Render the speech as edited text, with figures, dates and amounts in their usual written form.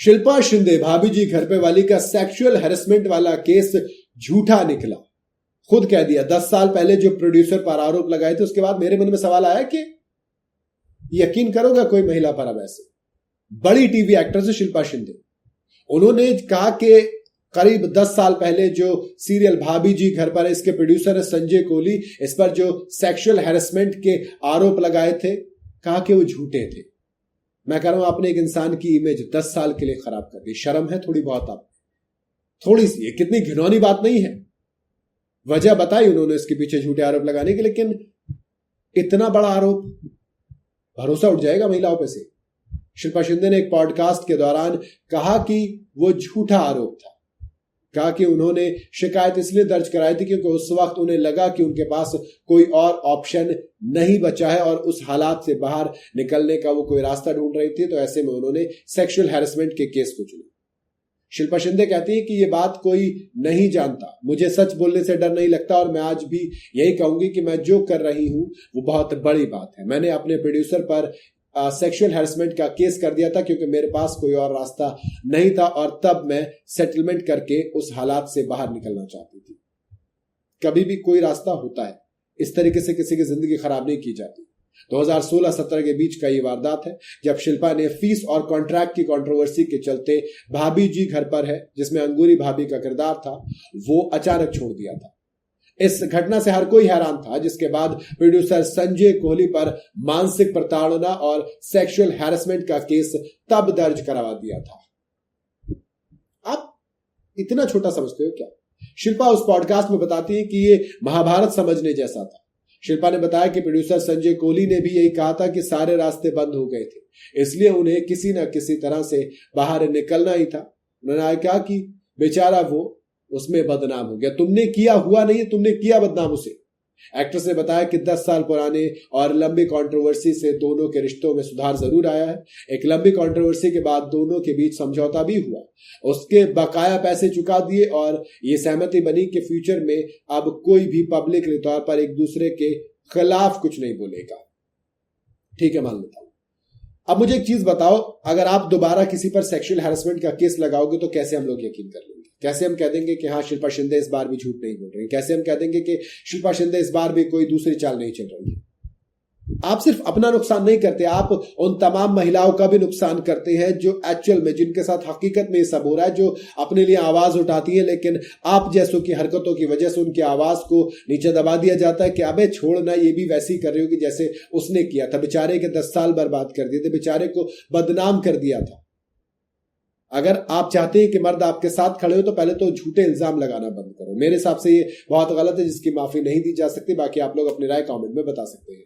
शिल्पा शिंदे भाभी जी घर पे वाली का सेक्सुअल हैरेसमेंट वाला केस झूठा निकला। खुद कह दिया 10 साल पहले जो प्रोड्यूसर पर आरोप लगाए थे उसके बाद मेरे मन में सवाल आया कि यकीन करोगे कोई महिला पर अब ऐसे बड़ी टीवी एक्ट्रेस है शिल्पा शिंदे, उन्होंने कहा कि करीब 10 साल पहले जो सीरियल भाभी जी घर पर है इसके प्रोड्यूसर है संजय कोहली, इस पर जो सेक्सुअल हैरेसमेंट के आरोप लगाए थे कहा कि वो झूठे थे। मैं कह रहा हूं आपने एक इंसान की इमेज 10 साल के लिए खराब कर दी। शर्म है थोड़ी बहुत आप, थोड़ी सी, कितनी घिनौनी बात नहीं है। वजह बताई उन्होंने इसके पीछे झूठे आरोप लगाने की, लेकिन इतना बड़ा आरोप, भरोसा उठ जाएगा महिलाओं पे से। शिल्पा शिंदे ने एक पॉडकास्ट के दौरान कहा कि वो झूठा आरोप था। कहा कि उन्होंने शिकायत इसलिए दर्ज कराई थी क्योंकि उस वक्त उन्हें लगा कि उनके पास कोई और ऑप्शन नहीं बचा है और उस हालात से बाहर निकलने का वो कोई रास्ता ढूंढ रही थी, तो ऐसे में उन्होंने सेक्सुअल हैरेसमेंट के केस को चुना। शिल्पा शिंदे कहती है कि ये बात कोई नहीं जानता, मुझे सच बोलने से डर नहीं लगता और मैं आज भी यही कहूंगी कि मैं जो कर रही हूं वो बहुत बड़ी बात है। मैंने अपने प्रोड्यूसर पर सेक्सुअल हैरेसमेंट का केस कर दिया था क्योंकि मेरे पास कोई और रास्ता नहीं था और तब मैं सेटलमेंट करके उस हालात से बाहर निकलना चाहती थी। कभी भी कोई रास्ता होता है, इस तरीके से किसी की जिंदगी खराब नहीं की जाती। 2016-17 के बीच का ये वारदात है जब शिल्पा ने फीस और कॉन्ट्रैक्ट की कंट्रोवर्सी के चलते भाभी जी घर पर है जिसमें अंगूरी भाभी का किरदार था वो अचानक छोड़ दिया था। इस घटना से हर कोई हैरान था, जिसके बाद प्रोड्यूसर संजय कोहली पर मानसिक प्रताड़ना और सेक्सुअल हैरेसमेंट का केस तब दर्ज करवा दिया था। आप इतना छोटा समझते हो क्या? शिल्पा उस पॉडकास्ट में बताती है कि ये महाभारत समझने जैसा था। शिल्पा ने बताया कि प्रोड्यूसर संजय कोहली ने भी यही कहा था कि सारे रास्ते बंद हो गए थे, इसलिए उन्हें किसी न किसी तरह से बाहर निकलना ही था। उन्होंने कहा कि बेचारा वो उसमें बदनाम हो गया। तुमने किया हुआ नहीं है, तुमने किया बदनाम उसे। एक्ट्रेस ने बताया कि 10 साल पुराने और लंबी कंट्रोवर्सी से दोनों के रिश्तों में सुधार जरूर आया है। एक लंबी कंट्रोवर्सी के बाद दोनों के बीच समझौता भी हुआ, उसके बकाया पैसे चुका दिए और ये सहमति बनी कि फ्यूचर में अब कोई भी पब्लिक तौर पर एक दूसरे के खिलाफ कुछ नहीं बोलेगा। ठीक है, मान लेता हूं। अब मुझे एक चीज बताओ, अगर आप दोबारा किसी पर सेक्सुअल हैरेसमेंट का केस लगाओगे तो कैसे हम लोग यकीन कर लेंगे? कैसे हम कह देंगे कि हाँ शिल्पा शिंदे इस बार भी झूठ नहीं बोल रही? कैसे हम कह देंगे कि शिल्पा शिंदे इस बार भी कोई दूसरी चाल नहीं चल रही है? आप सिर्फ अपना नुकसान नहीं करते, आप उन तमाम महिलाओं का भी नुकसान करते हैं जो एक्चुअल में, जिनके साथ हकीकत में ये सब हो रहा है, जो अपने लिए आवाज उठाती है, लेकिन आप जैसों की हरकतों की वजह से उनकी आवाज को नीचे दबा दिया जाता है कि अबे छोड़ना, ये भी वैसे ही कर रही होगी जैसे उसने किया था। बेचारे के 10 साल बर्बाद कर दिए थे, बेचारे को बदनाम कर दिया था। अगर आप चाहते हैं कि मर्द आपके साथ खड़े हो तो पहले तो झूठे इल्जाम लगाना बंद करो। मेरे हिसाब से ये बहुत गलत है, जिसकी माफी नहीं दी जा सकती। बाकी आप लोग अपनी राय कमेंट में बता सकते हैं।